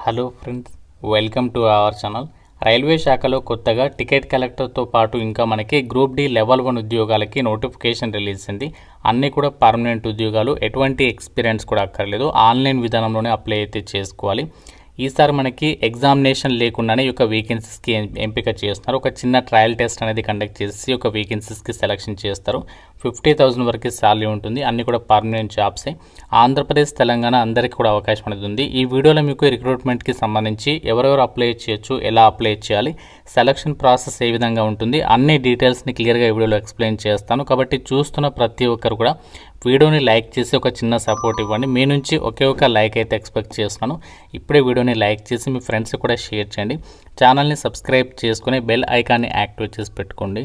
Hello friends, welcome to our channel. Railway శాఖలో కొత్తగా ticket కలెక్టర్తో పాటు ఇంకా మనకి గ్రూప్ డి లెవెల్ 1 ఉద్యోగాలకి నోటిఫికేషన్ రిలీజ్ అయింది. అన్నీ కూడా పర్మనెంట్ ఉద్యోగాలు, ఎటువంటి ఎక్స్పీరియన్స్ కూడా అక్కర్లేదు. ఆన్లైన్ విధానంలోనే అప్లై అయితే చేసుకోవాలి. ఈసారి మనకి ఎగ్జామినేషన్ లేకుండానే ఈ యొక్క వేకెన్సీస్కి ఎంపిక చేస్తున్నారు. ఒక చిన్న ట్రయల్ టెస్ట్ అనేది కండక్ట్ చేసి ఒక వేకెన్సీస్కి సెలెక్షన్ చేస్తారు. 50,000 వరకు శాలరీ ఉంటుంది. అన్నీ కూడా పర్మనెంట్ జాబ్సే. ఆంధ్రప్రదేశ్, తెలంగాణ అందరికీ కూడా అవకాశం అనేది ఉంది. ఈ వీడియోలో మీకు రిక్రూట్మెంట్కి సంబంధించి ఎవరెవరు అప్లై చేయొచ్చు, ఎలా అప్లై చేయాలి, సెలక్షన్ ప్రాసెస్ ఏ విధంగా ఉంటుంది, అన్ని డీటెయిల్స్ని క్లియర్గా ఈ వీడియోలో ఎక్స్ప్లెయిన్ చేస్తాను. కాబట్టి చూస్తున్న ప్రతి ఒక్కరు కూడా వీడియోని లైక్ చేసి ఒక చిన్న సపోర్ట్ ఇవ్వండి. మీ నుంచి ఒకే ఒక లైక్ అయితే ఎక్స్పెక్ట్ చేస్తున్నాను. ఇప్పుడే వీడియోని లైక్ చేసి మీ ఫ్రెండ్స్ కూడా షేర్ చేయండి. ఛానల్ని సబ్స్క్రైబ్ చేసుకుని బెల్ ఐకాన్ని యాక్టివేట్ చేసి పెట్టుకోండి.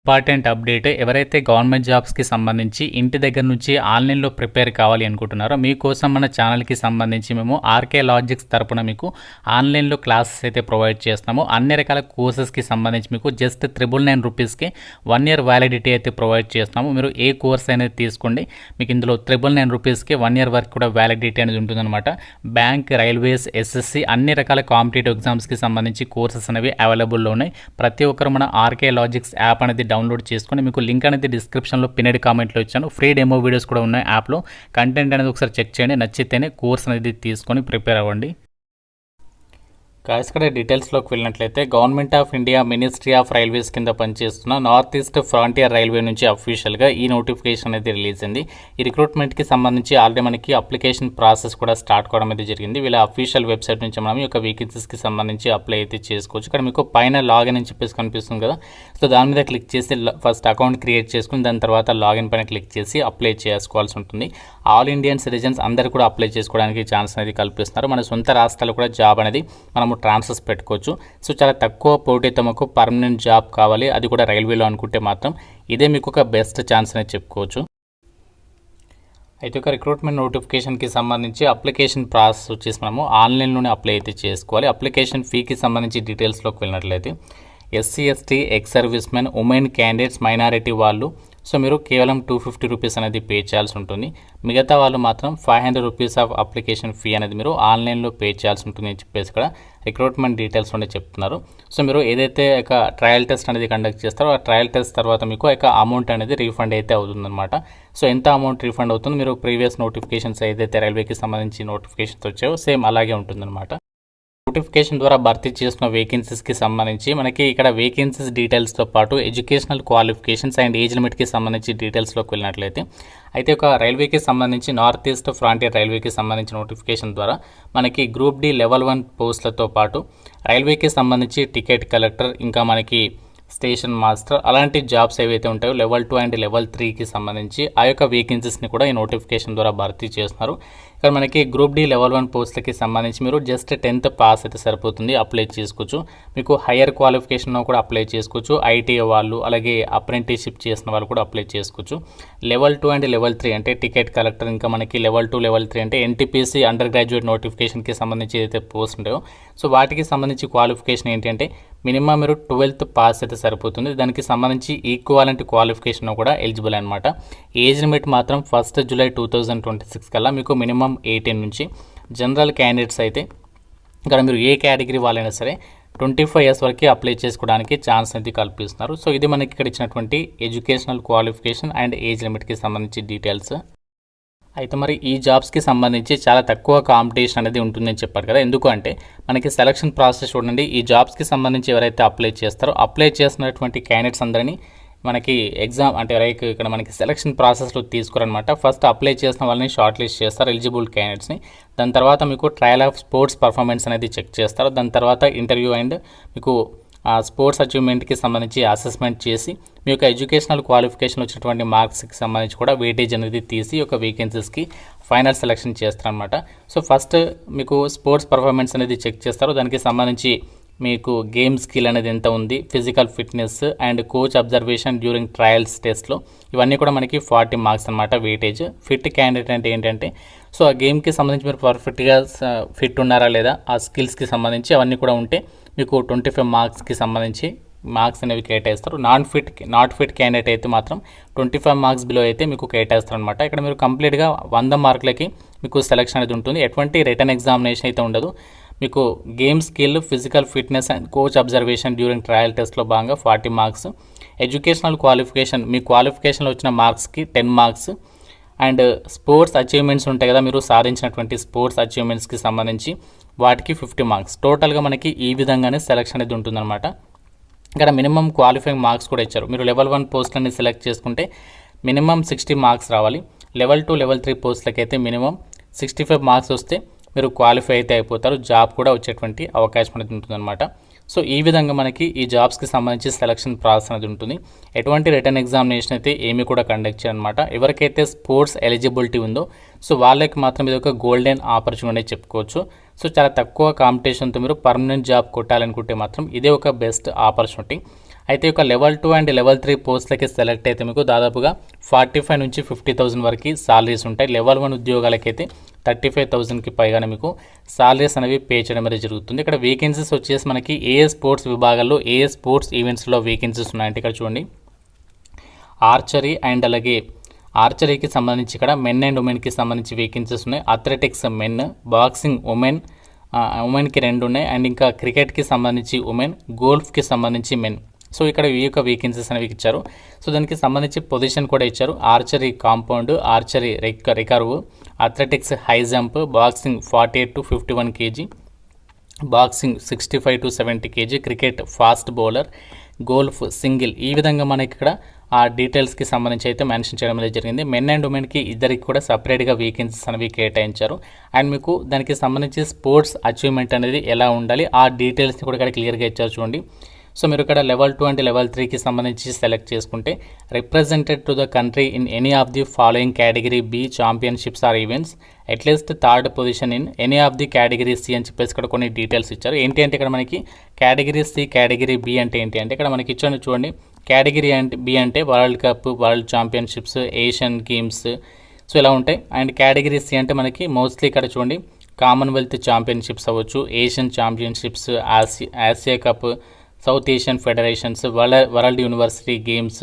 ఇంపార్టెంట్ అప్డేట్, ఎవరైతే గవర్నమెంట్ జాబ్స్కి సంబంధించి ఇంటి దగ్గర నుంచి ఆన్లైన్లో ప్రిపేర్ కావాలి అనుకుంటున్నారో మీకోసం మన ఛానల్కి సంబంధించి మేము ఆర్కే లాజిక్స్ తరపున మీకు ఆన్లైన్లో క్లాసెస్ అయితే ప్రొవైడ్ చేస్తాము. అన్ని రకాల కోర్సెస్కి సంబంధించి మీకు జస్ట్ 999 రూపీస్కి 1 ఇయర్ వ్యాలిడిటీ అయితే ప్రొవైడ్ చేస్తాము. మీరు ఏ కోర్స్ అనేది తీసుకోండి, మీకు ఇందులో 999 రూపీస్కి 1 ఇయర్ వరకు కూడా వ్యాలిడిటీ అనేది ఉంటుందన్నమాట. బ్యాంక్, రైల్వేస్, ఎస్ఎస్సి అన్ని రకాల కాంపిటేటివ్ ఎగ్జామ్స్కి సంబంధించి కోర్సెస్ అనేవి అవైలబుల్లో ఉన్నాయి. ప్రతి ఒక్కరు మన ఆర్కే లాజిక్స్ యాప్ అనేది డౌన్లోడ్ చేసుకొని, మీకు లింక్ అనేది డిస్క్రిప్షన్లో పిన్నెడ్ కామెంట్లో ఇచ్చాను. ఫ్రీ డెమో వీడియోస్ కూడా ఉన్నాయి యాప్లో. కంటెంట్ అనేది ఒకసారి చెక్ చేయండి, నచ్చితేనే కోర్స్ అనేది తీసుకొని ప్రిపేర్ అవ్వండి. ఇక్కడ డీటెయిల్స్లోకి వెళ్ళినట్లయితే government of India ministry of railways కింద పనిచేస్తున్న నార్త్ ఈస్ట్ ఫ్రాంటియర్ రైల్వే నుంచి అఫీషియల్గా ఈ నోటిఫికేషన్ అనేది రిలీజ్ అయింది. ఈ రిక్రూట్మెంట్కి సంబంధించి ఆల్రెడీ మనకి అప్లికేషన్ ప్రాసెస్ కూడా స్టార్ట్ కావడం అయితే జరిగింది. వీళ్ళ అఫీషియల్ వెబ్సైట్ నుంచి మనం ఈ యొక్క వేకెన్సీస్కి సంబంధించి అప్లై అయితే చేసుకోవచ్చు. ఇక్కడ మీకు పైన లాగిన్ అని చెప్పేసి కనిపిస్తుంది కదా, సో దాని మీద క్లిక్ చేసి ఫస్ట్ అకౌంట్ క్రియేట్ చేసుకుని దాని తర్వాత లాగిన్ పైన క్లిక్ చేసి అప్లై చేసుకోవాల్సి ఉంటుంది. ఆల్ ఇండియన్ సిటిజన్స్ అందరూ కూడా అప్లై చేసుకోవడానికి ఛాన్స్ అనేది కల్పిస్తున్నారు. మన సొంత రాష్ట్రాలు కూడా జాబ్ అనేది మనము ట్రాన్స్ఫర్స్ పెట్టుకోవచ్చు. సో చాలా తక్కువ పోటీతో మాకు పర్మనెంట్ జాబ్ కావాలి, అది కూడా రైల్వేలో అనుకుంటే మాత్రం ఇదే మీకు ఒక బెస్ట్ ఛాన్స్ అనేది చెప్పుకోవచ్చు. అయితే ఒక రిక్రూట్మెంట్ నోటిఫికేషన్కి సంబంధించి అప్లికేషన్ ప్రాసెస్ వచ్చేసి మనము ఆన్లైన్లోనే అప్లై అయితే చేసుకోవాలి. అప్లికేషన్ ఫీకి సంబంధించి డీటెయిల్స్లోకి వెళ్ళినట్లయితే SC, ST, ex service men, women candidates, minority వాళ్ళు సో మీరు కేవలం 250 రూపీస్ అనేది పే చేయాల్సి ఉంటుంది. మిగతా వాళ్ళు మాత్రం 500 రూపీస్ ఆఫ్ అప్లికేషన్ ఫీ అనేది మీరు ఆన్లైన్లో పే చేయాల్సి ఉంటుంది అని చెప్పేసి ఇక్కడ రిక్రూట్మెంట్ డీటెయిల్స్ ఉండే చెప్తున్నారు. సో మీరు ఏదైతే ఒక ట్రయల్ టెస్ట్ అనేది కండక్ట్ చేస్తారో ఆ ట్రయల్ టెస్ట్ తర్వాత మీకు ఒక అమౌంట్ అనేది రీఫండ్ అయితే అవుతుందన్నమాట. సో ఎంత అమౌంట్ రీఫండ్ అవుతుంది, మీరు ప్రీవియస్ నోటిఫికేషన్స్ ఏదైతే రైల్వేకి సంబంధించి నోటిఫికేషన్స్ వచ్చాయో సేమ్ అలాగే ఉంటుందన్నమాట. నోటిఫికేషన్ ద్వారా భర్తీ చేసిన వేకెన్సీస్కి సంబంధించి మనకి ఇక్కడ వేకెన్సీస్ డీటెయిల్స్తో పాటు ఎడ్యుకేషనల్ క్వాలిఫికేషన్స్ అండ్ ఏజ్ లిమిట్కి సంబంధించి డీటెయిల్స్లోకి వెళ్ళినట్లయితే అయితే ఒక రైల్వేకి సంబంధించి నార్త్ ఈస్ట్ ఫ్రాంటియర్ రైల్వేకి సంబంధించిన నోటిఫికేషన్ ద్వారా మనకి గ్రూప్ డి లెవెల్ 1 పోస్టులతో పాటు రైల్వేకి సంబంధించి టికెట్ కలెక్టర్, ఇంకా మనకి స్టేషన్ మాస్టర్ అలాంటి జాబ్స్ ఏవైతే ఉంటాయో లెవెల్ 2 అండ్ లెవెల్ 3కి సంబంధించి ఆ యొక్క వేకెన్సీస్ని కూడా ఈ నోటిఫికేషన్ ద్వారా భర్తీ చేస్తున్నారు. ఇక్కడ మనకి గ్రూప్ డి లెవెల్ 1 పోస్టులకి సంబంధించి మీరు జస్ట్ 10th పాస్ అయితే సరిపోతుంది, అప్లై చేసుకోవచ్చు. మీకు హయ్యర్ క్వాలిఫికేషన్ కూడా అప్లై చేసుకోవచ్చు. ఐటీఐ వాళ్ళు, అలాగే అప్రెంటిస్షిప్ చేసిన వాళ్ళు కూడా అప్లై చేసుకోవచ్చు. లెవెల్ 2 అండ్ లెవెల్ 3 అంటే టికెట్ కలెక్టర్, ఇంకా మనకి లెవెల్ 2, లెవెల్ 3 అంటే ఎన్టీపీసీ అండర్ గ్రాడ్యుయేట్ నోటిఫికేషన్కి సంబంధించి ఏదైతే పోస్ట్ ఉంటాయో సో వాటికి సంబంధించి క్వాలిఫికేషన్ ఏంటి అంటే మినిమం మీరు 12th పాస్ అయితే సరిపోతుంది. దానికి సంబంధించి ఈక్వాలెంట్ క్వాలిఫికేషన్ కూడా ఎలిజిబుల్ అనమాట. ఏజ్ లిమిట్ మాత్రం 1 జూలై 2026 కల్లా మీకు మినిమం 18 నుంచి. జనరల్ క్యాండిడేట్స్ అయితే ఇక్కడ మీరు ఏ కేటగిరీ వాళ్ళైనా సరే 25 ఇయర్స్ వరకు అప్లై చేసుకోవడానికి ఛాన్స్ అనేది కల్పిస్తున్నారు. సో ఇది మనకి ఇక్కడ ఇచ్చినటువంటి ఎడ్యుకేషనల్ క్వాలిఫికేషన్ అండ్ ఏజ్ లిమిట్కి సంబంధించి డీటెయిల్స్. అయితే మరి ఈ జాబ్స్కి సంబంధించి చాలా తక్కువ కాంపిటీషన్ అనేది ఉంటుందని చెప్పారు కదా, ఎందుకు అంటే మనకి సెలక్షన్ ప్రాసెస్ చూడండి. ఈ జాబ్స్కి సంబంధించి ఎవరైతే అప్లై చేస్తారో అప్లై చేసినటువంటి క్యాండిడేట్స్ అందరినీ మనకి ఎగ్జామ్ అంటే లైక్ ఇక్కడ మనకి సెలక్షన్ ప్రాసెస్లో తీసుకురనమాట. ఫస్ట్ అప్లై చేసిన వాళ్ళని షార్ట్ లిస్ట్ చేస్తారు, ఎలిజిబుల్ క్యాండిడేట్స్ని. దాని తర్వాత మీకు ట్రయల్ ఆఫ్ స్పోర్ట్స్ పర్ఫార్మెన్స్ అనేది చెక్ చేస్తారు. దాని తర్వాత ఇంటర్వ్యూ అండ్ మీకు స్పోర్ట్స్ అచీవ్మెంట్కి సంబంధించి అసెస్మెంట్ చేసి మీ యొక్క ఎడ్యుకేషనల్ క్వాలిఫికేషన్ వచ్చినటువంటి మార్క్స్కి సంబంధించి కూడా వెయిటేజ్ అనేది తీసి ఒక వేకెన్సీస్కి ఫైనల్ సెలెక్షన్ చేస్తారనమాట. సో ఫస్ట్ మీకు స్పోర్ట్స్ పర్ఫార్మెన్స్ అనేది చెక్ చేస్తారు. దానికి సంబంధించి మీకు గేమ్ స్కిల్ అనేది ఎంత ఉంది, physical fitness and coach observation during trials టెస్ట్లో ఇవన్నీ కూడా మనకి 40 మార్క్స్ అనమాట వెయిటేజ్. ఫిట్ క్యాండిడేట్ అంటే ఏంటంటే సో ఆ గేమ్కి సంబంధించి మీరు పర్ఫెక్ట్గా ఫిట్ ఉన్నారా లేదా, ఆ స్కిల్స్కి సంబంధించి అవన్నీ కూడా ఉంటే మీకు 25 మార్క్స్కి సంబంధించి మార్క్స్ అనేవి కేటాయిస్తారు. నాట్ ఫిట్ క్యాండిడేట్ అయితే మాత్రం 25 మార్క్స్ బిలో అయితే మీకు కేటాయిస్తారు అనమాట. ఇక్కడ మీరు కంప్లీట్గా 100 మార్కులకి మీకు సెలెక్షన్ అనేది ఉంటుంది. ఎటువంటి రిటర్న్ ఎగ్జామినేషన్ అయితే ఉండదు. మీకు game skill, physical fitness and coach observation during trial టెస్ట్లో భాగంగా 40 మార్క్స్, ఎడ్యుకేషనల్ క్వాలిఫికేషన్ మీ క్వాలిఫికేషన్లో వచ్చిన మార్క్స్కి 10 మార్క్స్, అండ్ స్పోర్ట్స్ అచీవ్మెంట్స్ ఉంటాయి కదా, మీరు సాధించినటువంటి స్పోర్ట్స్ అచీవ్మెంట్స్కి సంబంధించి వాటికి 50 మార్క్స్. టోటల్గా మనకి ఈ విధంగానే సెలక్షన్ అనేది ఉంటుందన్నమాట. ఇక్కడ మినిమం క్వాలిఫైయింగ్ మార్క్స్ కూడా ఇచ్చారు. మీరు లెవెల్ 1 పోస్టులని సెలెక్ట్ చేసుకుంటే మినిమం 60 మార్క్స్ రావాలి. లెవెల్ 2, లెవెల్ 3 పోస్టులకైతే మినిమం 65 మార్క్స్ వస్తే మీరు క్వాలిఫై అయితే అయిపోతారు. జాబ్ కూడా వచ్చేటువంటి అవకాశం అనేది ఉంటుందన్నమాట. సో ఈ విధంగా మనకి ఈ జాబ్స్కి సంబంధించి సెలక్షన్ ప్రాసెస్ అనేది ఉంటుంది. ఎటువంటి రిటర్న్ ఎగ్జామినేషన్ అయితే ఏమీ కూడా కండక్ట్ చేయనమాట. ఎవరికైతే స్పోర్ట్స్ ఎలిజిబిలిటీ ఉందో సో వాళ్ళకి మాత్రం ఇది ఒక గోల్డెన్ ఆపర్చునిటీ చెప్పుకోవచ్చు. సో చాలా తక్కువ కాంపిటీషన్తో మీరు పర్మనెంట్ జాబ్ కొట్టాలనుకుంటే మాత్రం ఇదే ఒక బెస్ట్ ఆపర్చునిటీ. అయితే ఒక లెవెల్ 2 అండ్ లెవెల్ 3 పోస్టులకి సెలెక్ట్ అయితే మీకు దాదాపుగా 45 నుంచి 50,000 వరకు సాలరీస్ ఉంటాయి. లెవెల్ 1 ఉద్యోగాలకైతే 35,000కి పైగానే మీకు సాలరీస్ అనేవి పే చేయడం అనేది జరుగుతుంది. ఇక్కడ వేకెన్సీస్ వచ్చేసి మనకి ఏ స్పోర్ట్స్ విభాగాల్లో ఏ స్పోర్ట్స్ ఈవెంట్స్లో వేకెన్సీస్ ఉన్నాయంటే ఇక్కడ చూడండి, ఆర్చరీ అండ్ అలాగే ఆర్చరీకి సంబంధించి ఇక్కడ మెన్ అండ్ ఉమెన్కి సంబంధించి వేకెన్సీస్ ఉన్నాయి. అథ్లెటిక్స్ మెన్, బాక్సింగ్ ఉమెన్కి 2 ఉన్నాయి, అండ్ ఇంకా క్రికెట్కి సంబంధించి ఉమెన్, గోల్ఫ్కి సంబంధించి మెన్. సో ఇక్కడ ఈ యొక్క వేకెన్సీస్ అనేవి ఇచ్చారు. సో దానికి సంబంధించి పొజిషన్ కూడా ఇచ్చారు. Archery compound, archery recurve, athletics high jump, boxing 48 to 51 kg, boxing 65 to 70 kg, cricket fast bowler, golf single. ఈ విధంగా మనకి ఇక్కడ ఆ డీటెయిల్స్కి సంబంధించి అయితే మెన్షన్ చేయడం అనేది జరిగింది. మెన్ అండ్ ఉమెన్కి ఇద్దరికి కూడా సపరేట్గా వేకెన్సీస్ అనేవి కేటాయించారు. అండ్ మీకు దానికి సంబంధించి స్పోర్ట్స్ అచీవ్మెంట్ అనేది ఎలా ఉండాలి ఆ డీటెయిల్స్ని కూడా ఇక్కడ క్లియర్గా ఇచ్చారు చూడండి. సో మీరు ఇక్కడ లెవెల్ 2 అండ్ లెవెల్ 3కి సంబంధించి సెలెక్ట్ చేసుకుంటే represented to the country in any of the following category b championships or events at least 3rd position in any of the category c అని చెప్పేసి ఇక్కడ కొన్ని డీటెయిల్స్ ఇచ్చారు. ఏంటి అంటే ఇక్కడ మనకి కేటగిరీ సి, కేటగిరీ బి అంటే ఏంటి అంటే ఇక్కడ మనకి ఇచ్చాను చూడండి. కేటగిరీ అంటే బి అంటే world cup, world championships, Asian games, so ఇలా ఉంటాయి. అండ్ కేటగిరీ సి అంటే మనకి మోస్ట్లీ ఇక్కడ చూడండి కామన్వెల్త్ ఛాంపియన్షిప్స్ అవ్వచ్చు, Asian championships, Asia cup, south Asian federations, world university games.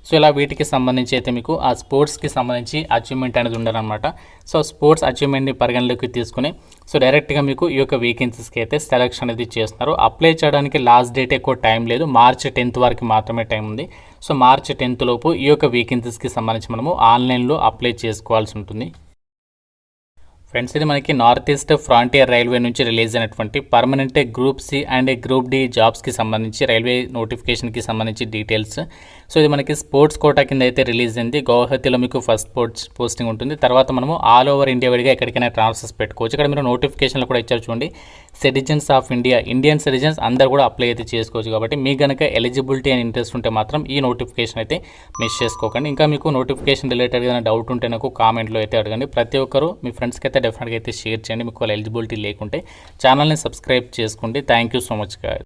So ఇలా వీటికి సంబంధించి అయితే మీకు ఆ స్పోర్ట్స్కి సంబంధించి అచీవ్మెంట్ అనేది ఉండాలన్నమాట. సో స్పోర్ట్స్ అచీవ్మెంట్ని పరిగణలోకి తీసుకుని సో డైరెక్ట్గా మీకు ఈ యొక్క వేకెన్సీస్కి అయితే సెలెక్షన్ అనేది చేస్తున్నారు. అప్లై చేయడానికి లాస్ట్ డేట్ ఎక్కువ టైం లేదు, మార్చ్ 10th వరకు మాత్రమే టైం ఉంది. సో మార్చ్ 10th లోపు ఈ యొక్క వేకెన్సీస్కి సంబంధించి మనము ఆన్లైన్లో అప్లై చేసుకోవాల్సి ఉంటుంది. ఫ్రెండ్స్, ఇది మనకి నార్త్ ఈస్ట్ ఫ్రాంటియర్ రైల్వే నుంచి రిలీజ్ అయినటువంటి permanent group c and group d జాబ్స్కి సంబంధించి రైల్వే నోటిఫికేషన్కి సంబంధించి డీటెయిల్స్. సో ఇది మనకి స్పోర్ట్స్ కోటా కింద అయితే రిలీజ్ అయింది. గౌహతిలో మీకు ఫస్ట్ పోస్టింగ్ ఉంటుంది. తర్వాత మనము ఆల్ ఓవర్ ఇండియా విడిగా ఎక్కడికైనా ట్రాన్స్ఫర్స్ పెట్టుకోవచ్చు. ఇక్కడ మీరు నోటిఫికేషన్లో కూడా ఇచ్చారు చూడండి, citizens of India, Indian citizens అందరూ కూడా అప్లై అయితే చేసుకోవచ్చు. కాబట్టి మీకు కనుక ఎలిజిబిలిటీ అండ్ ఇంట్రెస్ట్ ఉంటే మాత్రం ఈ నోటిఫికేషన్ అయితే మిస్ చేసుకోకండి. ఇంకా మీకు నోటిఫికేషన్ రిలేటెడ్గా ఏదైనా డౌట్ ఉంటే నాకు కామెంట్లో అయితే అడగండి. ప్రతి ఒక్కరు మీ ఫ్రెండ్స్కి అయితే డెఫినెట్గా అయితే షేర్ చేయండి. మీకు ఎలిజిబిలిటీ లేకుంటే ఛానల్ని సబ్స్క్రైబ్ చేసుకోండి. Thank you so much guys.